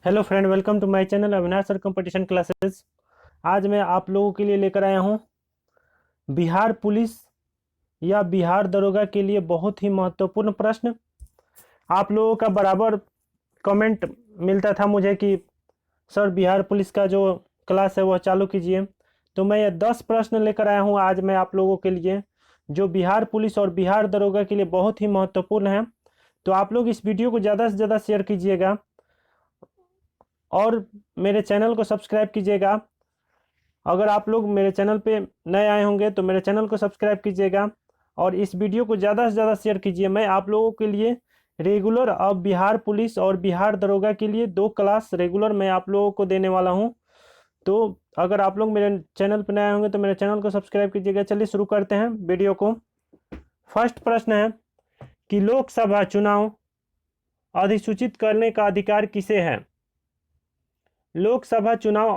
Hello friend, welcome to my channel Avinash sir competition classes. आज मैं आप लोगों के लिए लेकर आया हूं बिहार पुलिस या बिहार दरोगा के लिए बहुत ही महत्वपूर्ण प्रश्न। आप लोगों का बराबर कमेंट मिलता था मुझे कि सर बिहार पुलिस का जो क्लास है वह चालू कीजिए। तो मैं ये 10 प्रश्न लेकर आया हूं आज मैं आप लोगों के लिए, जो बिहार पुलिस और बिहार दरोगा के लिए बहुत ही महत्वपूर्ण है। तो आप लोग इस वीडियो को ज़्यादा से ज़्यादा शेयर कीजिएगा और मेरे चैनल को सब्सक्राइब कीजिएगा। अगर आप लोग मेरे चैनल पे नए आए होंगे तो मेरे चैनल को सब्सक्राइब कीजिएगा और इस वीडियो को ज़्यादा से ज़्यादा शेयर कीजिए। मैं आप लोगों के लिए रेगुलर अब बिहार पुलिस और बिहार दरोगा के लिए 2 क्लास रेगुलर मैं आप लोगों को देने वाला हूं। तो अगर आप लोग मेरे चैनल पर नए होंगे तो मेरे चैनल को सब्सक्राइब कीजिएगा। चलिए शुरू करते हैं वीडियो को। फर्स्ट प्रश्न है कि लोकसभा चुनाव अधिसूचित करने का अधिकार किसे है? लोकसभा चुनाव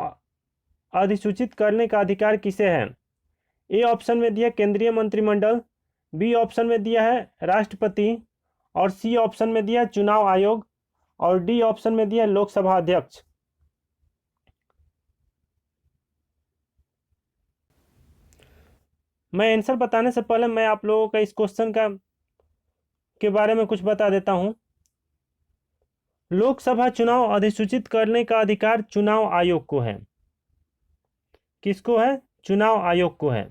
अधिसूचित करने का अधिकार किसे है? ए ऑप्शन में दिया केंद्रीय मंत्रिमंडल, बी ऑप्शन में दिया है राष्ट्रपति, और सी ऑप्शन में दिया चुनाव आयोग, और डी ऑप्शन में दिया लोकसभा अध्यक्ष। मैं आंसर बताने से पहले मैं आप लोगों का इस क्वेश्चन के बारे में कुछ बता देता हूं। लोकसभा चुनाव अधिसूचित करने का अधिकार चुनाव आयोग को है। किसको है? चुनाव आयोग को है।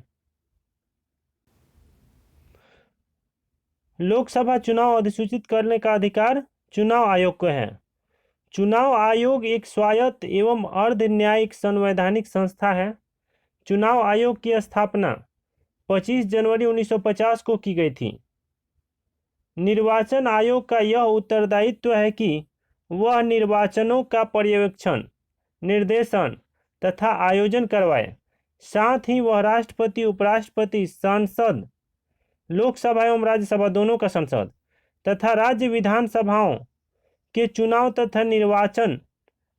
लोकसभा चुनाव अधिसूचित करने का अधिकार चुनाव आयोग को है। चुनाव आयोग एक स्वायत्त एवं अर्ध न्यायिक संवैधानिक संस्था है। चुनाव आयोग की स्थापना 25 जनवरी 1950 को की गई थी। निर्वाचन आयोग का यह उत्तरदायित्व है कि वह निर्वाचनों का पर्यवेक्षण, निर्देशन तथा आयोजन करवाए। साथ ही वह राष्ट्रपति, उपराष्ट्रपति, सांसद, लोकसभा एवं राज्यसभा दोनों का संसद तथा राज्य विधानसभाओं के चुनाव तथा निर्वाचन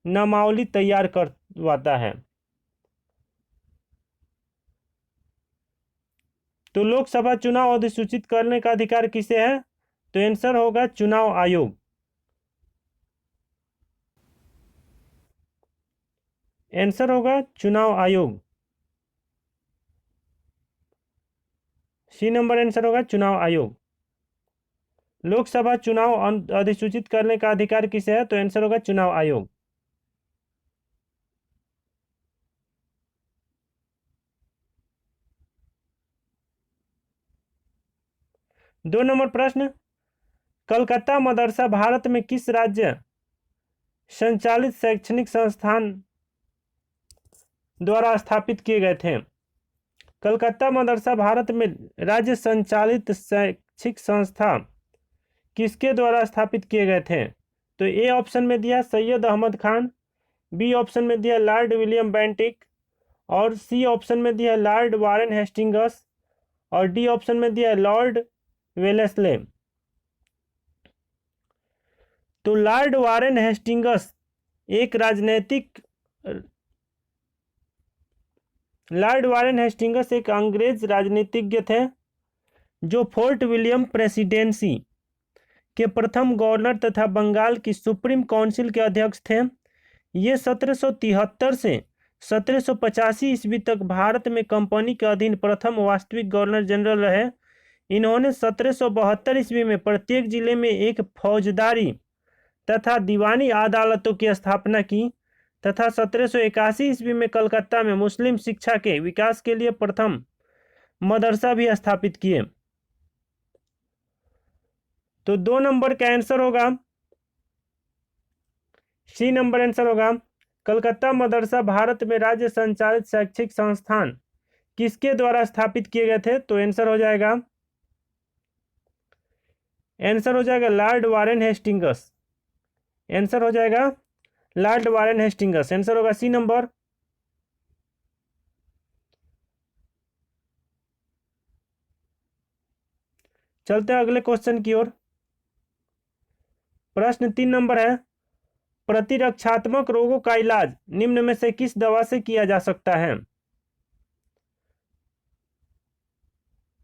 नामावली तैयार करवाता है। तो लोकसभा चुनाव अधिसूचित करने का अधिकार किसे है? तो आंसर होगा चुनाव आयोग। आंसर होगा चुनाव आयोग। सी नंबर आंसर होगा चुनाव आयोग। लोकसभा चुनाव अधिसूचित करने का अधिकार किसे है? तो आंसर होगा चुनाव आयोग। दो नंबर प्रश्न, कलकत्ता मदरसा भारत में किस राज्य संचालित शैक्षणिक संस्थान द्वारा स्थापित किए गए थे? कलकत्ता मदरसा भारत में राज्य संचालित शैक्षिक संस्था किसके द्वारा स्थापित किए गए थे? तो ए ऑप्शन में दिया सैयद अहमद खान, बी ऑप्शन में दिया लॉर्ड विलियम बेंटिक, और सी ऑप्शन में दिया लॉर्ड वारेन हेस्टिंग्स, और डी ऑप्शन में दिया लॉर्ड वेलेस्ले। तो लॉर्ड वारेन हेस्टिंग्स एक राजनीतिक लॉर्ड वारेन हेस्टिंग्स एक अंग्रेज राजनीतिज्ञ थे जो फोर्ट विलियम प्रेसिडेंसी के प्रथम गवर्नर तथा बंगाल की सुप्रीम काउंसिल के अध्यक्ष थे। ये 1773 से 1785 ईस्वी तक भारत में कंपनी के अधीन प्रथम वास्तविक गवर्नर जनरल रहे। इन्होंने 1772 ईस्वी में प्रत्येक जिले में एक फौजदारी तथा दीवानी अदालतों की स्थापना की तथा 1781 ईस्वी में कलकत्ता में मुस्लिम शिक्षा के विकास के लिए प्रथम मदरसा भी स्थापित किए। तो 2 नंबर का आंसर होगा सी नंबर आंसर होगा कलकत्ता मदरसा भारत में राज्य संचालित शैक्षिक संस्थान किसके द्वारा स्थापित किए गए थे? तो आंसर हो जाएगा लॉर्ड वारेन हेस्टिंग्स। आंसर हो जाएगा लॉर्ड वारेन हेस्टिंग्स। आंसर होगा सी नंबर। चलते हैं अगले क्वेश्चन की ओर। प्रश्न 3 नंबर है, प्रतिरक्षात्मक रोगों का इलाज निम्न में से किस दवा से किया जा सकता है?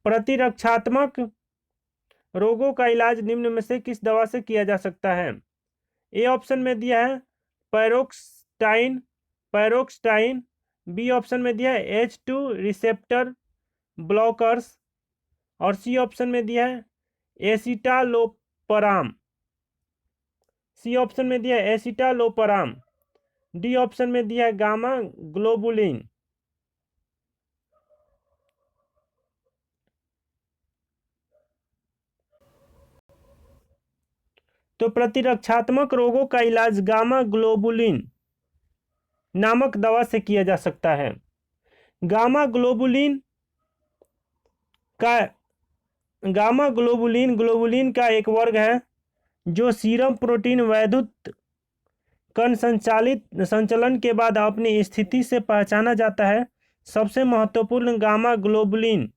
प्रतिरक्षात्मक रोगों का इलाज निम्न में से किस दवा से किया जा सकता है? ए ऑप्शन में दिया है पैरोक्साइन पैरोक्साइन। बी ऑप्शन में दिया है H2 रिसेप्टर ब्लॉकर्स। और सी ऑप्शन में दिया है एसिटालोपराम। सी ऑप्शन में दिया है एसिटालोपराम। डी ऑप्शन में दिया है गामा ग्लोबुलिन। तो प्रतिरक्षात्मक रोगों का इलाज गामा ग्लोबुलिन नामक दवा से किया जा सकता है। गामा ग्लोबुलिन का ग्लोबुलिन का एक वर्ग है जो सीरम प्रोटीन वैद्युत कण संचलन के बाद अपनी स्थिति से पहचाना जाता है। सबसे महत्वपूर्ण गामा ग्लोबुलिन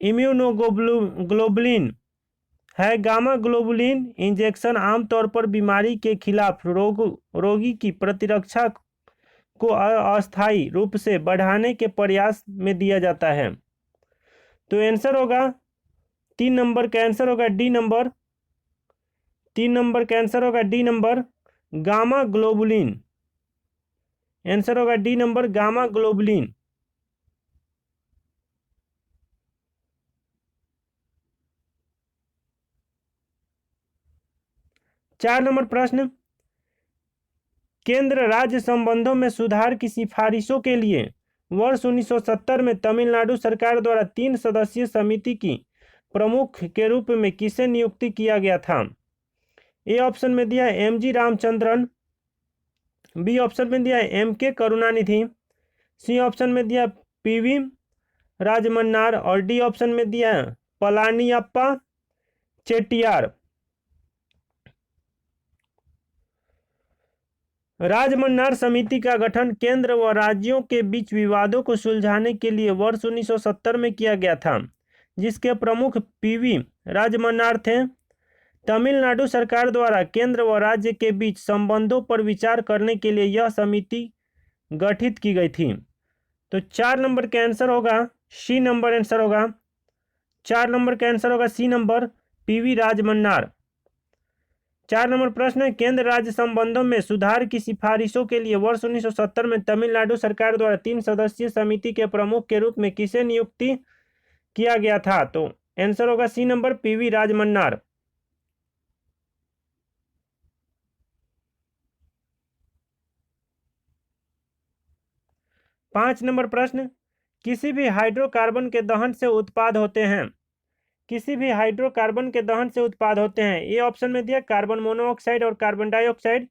इम्यूनोग्लोबुलिन है। गामा ग्लोबुलिन इंजेक्शन आमतौर पर बीमारी के खिलाफ रोगी की प्रतिरक्षा को अस्थायी रूप से बढ़ाने के प्रयास में दिया जाता है। तो आंसर होगा 3 नंबर का आंसर होगा डी नंबर। 3 नंबर का आंसर होगा D number gamma globulin. Answer होगा डी नंबर गामा ग्लोबुलिन। चार नंबर प्रश्न, केंद्र राज्य संबंधों में सुधार की सिफारिशों के लिए वर्ष 1970 में तमिलनाडु सरकार द्वारा 3 सदस्यीय समिति की प्रमुख के रूप में किसे नियुक्ति किया गया था? ए ऑप्शन में दिया है M G Ramachandran. B option में दिया है एम के करुणानिधि। सी ऑप्शन में दिया पीवी राजमन्नार। और डी ऑप्शन में दिया है पलानियप्पा चेट्टियार। राजमन्नार समिति का गठन केंद्र व राज्यों के बीच विवादों को सुलझाने के लिए वर्ष 1970 में किया गया था, जिसके प्रमुख पीवी राजमन्नार थे। तमिलनाडु सरकार द्वारा केंद्र व राज्य के बीच संबंधों पर विचार करने के लिए यह समिति गठित की गई थी। तो 4 नंबर का आंसर होगा सी नंबर। आंसर होगा 4 नंबर का आंसर होगा C number P V Rajamannar. 4 number प्रश्न है, केंद्र राज्य संबंधों में सुधार की सिफारिशों के लिए वर्ष 1970 में तमिलनाडु सरकार द्वारा 3 सदस्यीय समिति के प्रमुख के रूप में किसे नियुक्ति किया गया था? तो आंसर होगा C number P V Rajamannar. 5 number प्रश्न, किसी भी हाइड्रोकार्बन के दहन से उत्पाद होते हैं। किसी भी हाइड्रोकार्बन के दहन से उत्पाद होते हैं। ए ऑप्शन में दिया कार्बन मोनोऑक्साइड और कार्बन डाइऑक्साइड।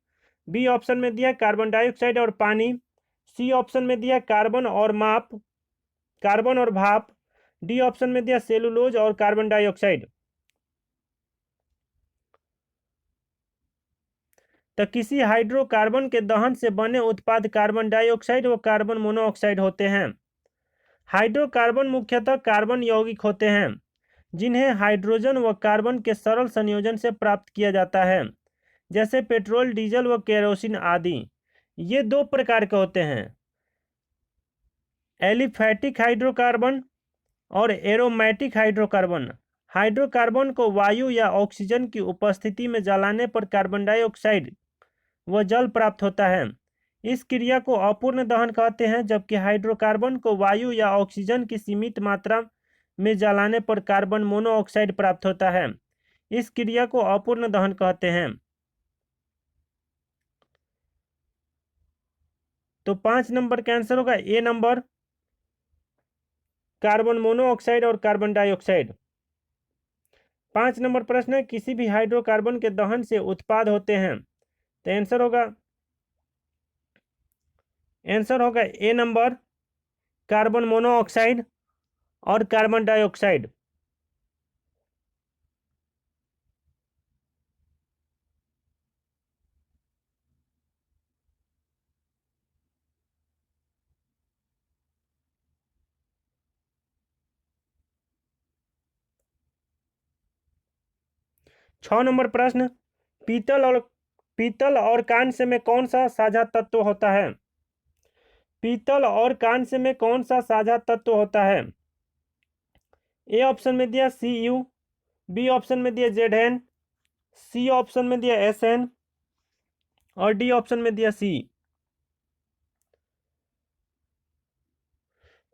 बी ऑप्शन में दिया कार्बन डाइऑक्साइड और पानी। सी ऑप्शन में दिया कार्बन और भाप। डी ऑप्शन में दिया सेलुलोज और कार्बन डाइऑक्साइड। तो किसी हाइड्रोकार्बन के दहन से बने उत्पाद कार्बन डाइऑक्साइड व कार्बन मोनोऑक्साइड होते हैं। हाइड्रोकार्बन मुख्यतः कार्बन यौगिक होते हैं जिन्हें हाइड्रोजन व कार्बन के सरल संयोजन से प्राप्त किया जाता है, जैसे पेट्रोल, डीजल व केरोसिन आदि। ये 2 प्रकार के होते हैं, एलिफैटिक हाइड्रोकार्बन और एरोमेटिक हाइड्रोकार्बन। हाइड्रोकार्बन को वायु या ऑक्सीजन की उपस्थिति में जलाने पर कार्बन डाइऑक्साइड व जल प्राप्त होता है। इस क्रिया को अपूर्ण दहन कहते हैं, जबकि हाइड्रोकार्बन को वायु या ऑक्सीजन की सीमित मात्रा में जलाने पर कार्बन मोनोऑक्साइड प्राप्त होता है। इस क्रिया को अपूर्ण दहन कहते हैं। तो 5 नंबर का आंसर होगा ए नंबर कार्बन मोनोऑक्साइड और कार्बन डाइऑक्साइड। 5 नंबर प्रश्न है, किसी भी हाइड्रोकार्बन के दहन से उत्पाद होते हैं। तो आंसर होगा ए नंबर कार्बन मोनोऑक्साइड और कार्बन डाइऑक्साइड। छह नंबर प्रश्न, पीतल और कांस्य में कौन सा साझा तत्व होता है? पीतल और कांस्य में कौन सा साझा तत्व होता है? ए ऑप्शन में दिया Cu। बी ऑप्शन में दिया Zn। सी ऑप्शन में दिया Sn। और डी ऑप्शन में दिया सी।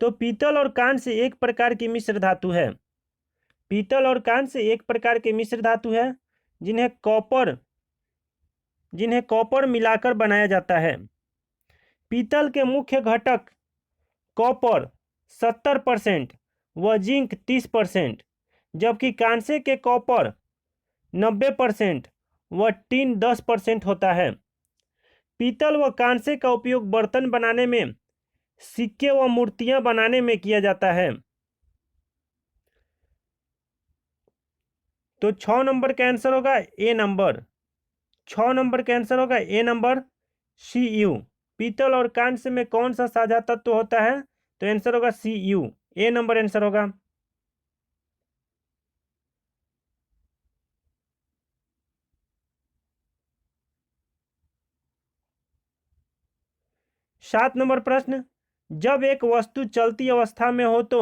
तो पीतल और कांस्य एक प्रकार की मिश्र धातु है। पीतल और कांस्य एक प्रकार के मिश्र धातु है जिन्हें कॉपर मिलाकर बनाया जाता है। पीतल के मुख्य घटक कॉपर 70% व जिंक 30%, जबकि कांस्य के कॉपर 90% व टिन 10% होता है। पीतल व कांस्य का उपयोग बर्तन बनाने में, सिक्के व मूर्तियां बनाने में किया जाता है। तो 6 नंबर का आंसर होगा ए नंबर। 6 नंबर का आंसर होगा ए नंबर Cu। पीतल और कांस्य में कौन सा साझा तत्व होता है? तो आंसर होगा Cu। ए नंबर आंसर होगा। सात नंबर प्रश्न, जब एक वस्तु चलती अवस्था में हो तो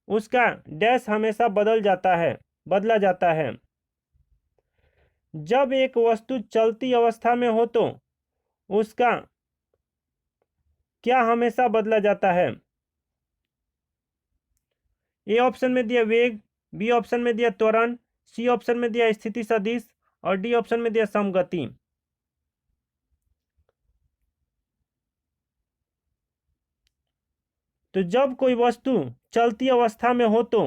उसका डैश हमेशा बदला जाता है। जब एक वस्तु चलती अवस्था में हो तो उसका क्या हमेशा बदला जाता है? ए ऑप्शन में दिया वेग, बी ऑप्शन में दिया त्वरण, सी ऑप्शन में दिया स्थिति सदिश और डी ऑप्शन में दिया समगति। तो जब कोई वस्तु चलती अवस्था में हो तो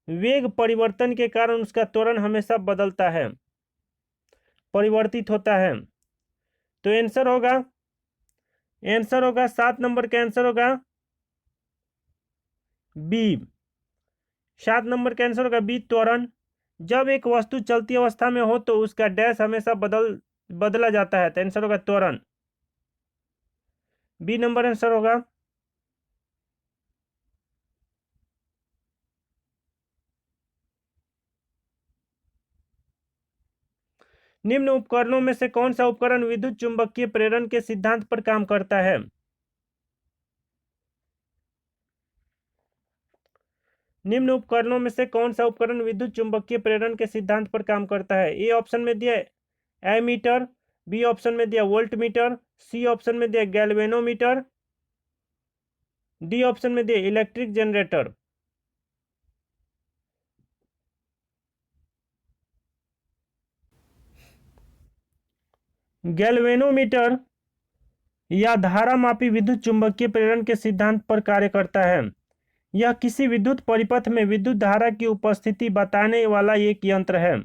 वेग परिवर्तन के कारण उसका त्वरण हमेशा बदलता है, परिवर्तित होता है। तो आंसर होगा 7 नंबर का आंसर होगा बी। 7 नंबर का आंसर होगा बी, त्वरण। जब एक वस्तु चलती अवस्था में हो तो उसका डैश हमेशा बदला जाता है, तो आंसर होगा त्वरण। बी नंबर आंसर होगा। निम्न उपकरणों में से कौन सा उपकरण विद्युत चुंबकीय प्रेरण के सिद्धांत पर काम करता है? निम्न उपकरणों में से कौन सा उपकरण विद्युत चुंबकीय प्रेरण के सिद्धांत पर काम करता है? ए ऑप्शन में दिया एमीटर, बी ऑप्शन में दिया वोल्ट मीटर, सी ऑप्शन में दिया गैल्वेनोमीटर, डी ऑप्शन में दिया इलेक्ट्रिक जनरेटर। गैल्वेनोमीटर या धारामापी विद्युत चुंबकीय प्रेरण के सिद्धांत पर कार्य करता है। यह किसी विद्युत परिपथ में विद्युत धारा की उपस्थिति बताने वाला एक यंत्र है।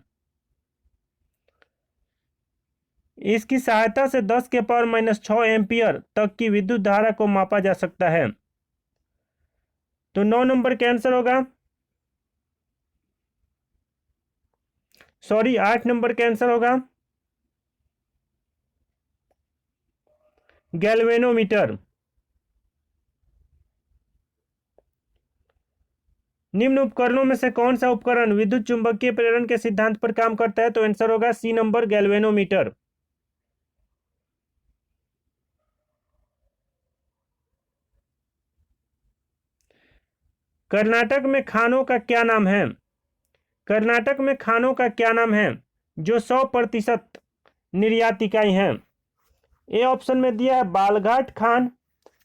इसकी सहायता से 10 के पावर -6 एम्पियर तक की विद्युत धारा को मापा जा सकता है। तो 9 नंबर का आंसर होगा, सॉरी 8 नंबर का आंसर होगा गैल्वेनोमीटर। निम्न उपकरणों में से कौन सा उपकरण विद्युत चुंबकीय प्रेरण के सिद्धांत पर काम करता है? तो आंसर होगा सी नंबर, गैल्वेनोमीटर। कर्नाटक में खानों का क्या नाम है? कर्नाटक में खानों का क्या नाम है जो 100% निर्यात इकाई हैं? ए ऑप्शन में दिया है बालघाट खान,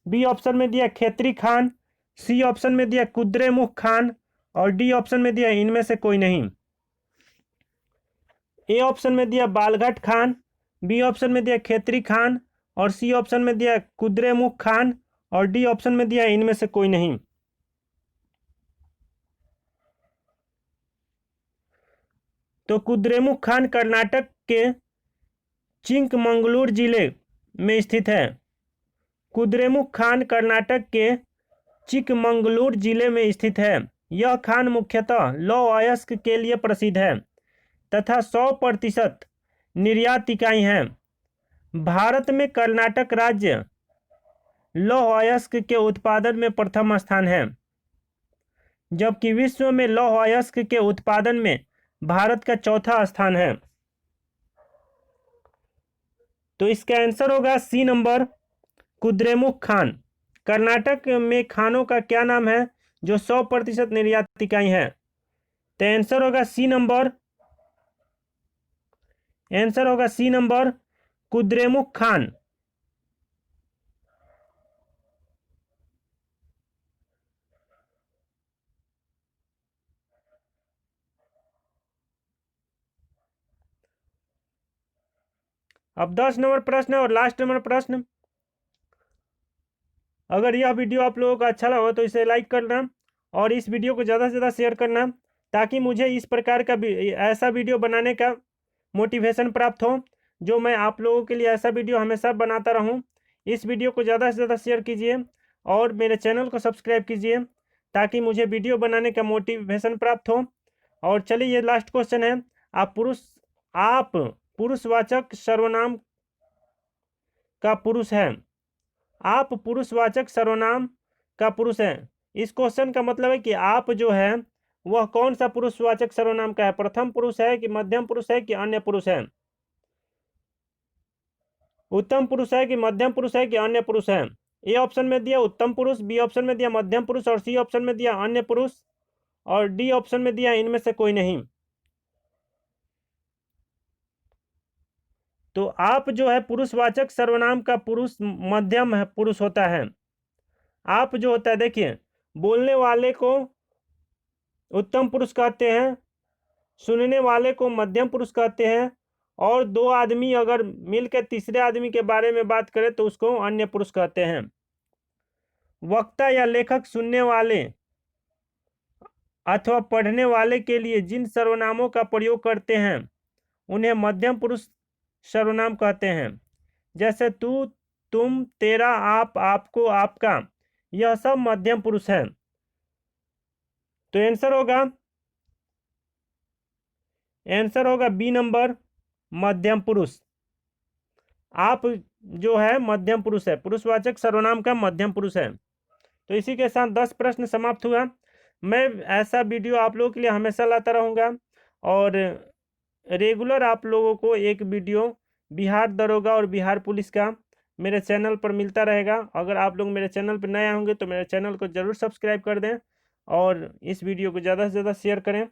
बी ऑप्शन में दिया खेतरी खान, सी ऑप्शन में दिया कुद्रेमुख खान और डी ऑप्शन में दिया इनमें से कोई नहीं। ए ऑप्शन में दिया बालघाट खान, बी ऑप्शन में दिया खेतरी खान और सी ऑप्शन में दिया कुद्रेमुख खान और डी ऑप्शन में दिया इनमें से कोई नहीं। तो कुद्रेमुख खान कर्नाटक के चिंकमंगलूर जिले में स्थित है। कुद्रेमुख खान कर्नाटक के चिकमंगलूर जिले में स्थित है। यह खान मुख्यतः लौह अयस्क के लिए प्रसिद्ध है तथा 100% निर्यात इकाई है। भारत में कर्नाटक राज्य लौह अयस्क के उत्पादन में प्रथम स्थान है, जबकि विश्व में लौह अयस्क के उत्पादन में भारत का चौथा स्थान है। तो इसका आंसर होगा सी नंबर, कुद्रेमुख खान। कर्नाटक में खानों का क्या नाम है जो 100% निर्यात इकाई है? तो आंसर होगा सी नंबर, कुद्रेमुख खान। अब 10 नंबर प्रश्न और लास्ट नंबर प्रश्न। अगर यह वीडियो आप लोगों को अच्छा लगा तो इसे लाइक करना और इस वीडियो को ज़्यादा से ज़्यादा शेयर करना, ताकि मुझे इस प्रकार का ऐसा वीडियो बनाने का मोटिवेशन प्राप्त हो, जो मैं आप लोगों के लिए ऐसा वीडियो हमेशा बनाता रहूं। इस वीडियो को ज़्यादा से ज़्यादा शेयर कीजिए और मेरे चैनल को सब्सक्राइब कीजिए, ताकि मुझे वीडियो बनाने का मोटिवेशन प्राप्त हो। और चलिए, ये लास्ट क्वेश्चन है। आप पुरुषवाचक सर्वनाम का पुरुष है। आप पुरुषवाचक सर्वनाम का पुरुष है। इस क्वेश्चन का मतलब है कि आप जो है वह कौन सा पुरुषवाचक सर्वनाम का है, प्रथम पुरुष है कि मध्यम पुरुष है कि अन्य पुरुष है, उत्तम पुरुष है कि मध्यम पुरुष है कि अन्य पुरुष है। ए ऑप्शन में दिया उत्तम पुरुष, बी ऑप्शन में दिया मध्यम पुरुष और सी ऑप्शन में दिया अन्य पुरुष और डी ऑप्शन में दिया इनमें से कोई नहीं। तो आप जो है पुरुषवाचक सर्वनाम का पुरुष मध्यम है पुरुष होता है। आप जो होता है, देखिए, बोलने वाले को उत्तम पुरुष कहते हैं, सुनने वाले को मध्यम पुरुष कहते हैं, और दो आदमी अगर मिलकर तीसरे आदमी के बारे में बात करें तो उसको अन्य पुरुष कहते हैं। वक्ता या लेखक सुनने वाले अथवा पढ़ने वाले के लिए जिन सर्वनामों का प्रयोग करते हैं उन्हें मध्यम पुरुष सर्वनाम कहते हैं। जैसे तू, तुम, तेरा, आप, आपको, आपका, यह सब मध्यम पुरुष है। तो आंसर होगा बी नंबर, मध्यम पुरुष। आप जो है मध्यम पुरुष है, पुरुषवाचक सर्वनाम का मध्यम पुरुष है। तो इसी के साथ 10 प्रश्न समाप्त हुआ। मैं ऐसा वीडियो आप लोगों के लिए हमेशा लाता रहूँगा और रेगुलर आप लोगों को एक वीडियो बिहार दरोगा और बिहार पुलिस का मेरे चैनल पर मिलता रहेगा। अगर आप लोग मेरे चैनल पर नए होंगे तो मेरे चैनल को ज़रूर सब्सक्राइब कर दें और इस वीडियो को ज़्यादा से ज़्यादा शेयर करें।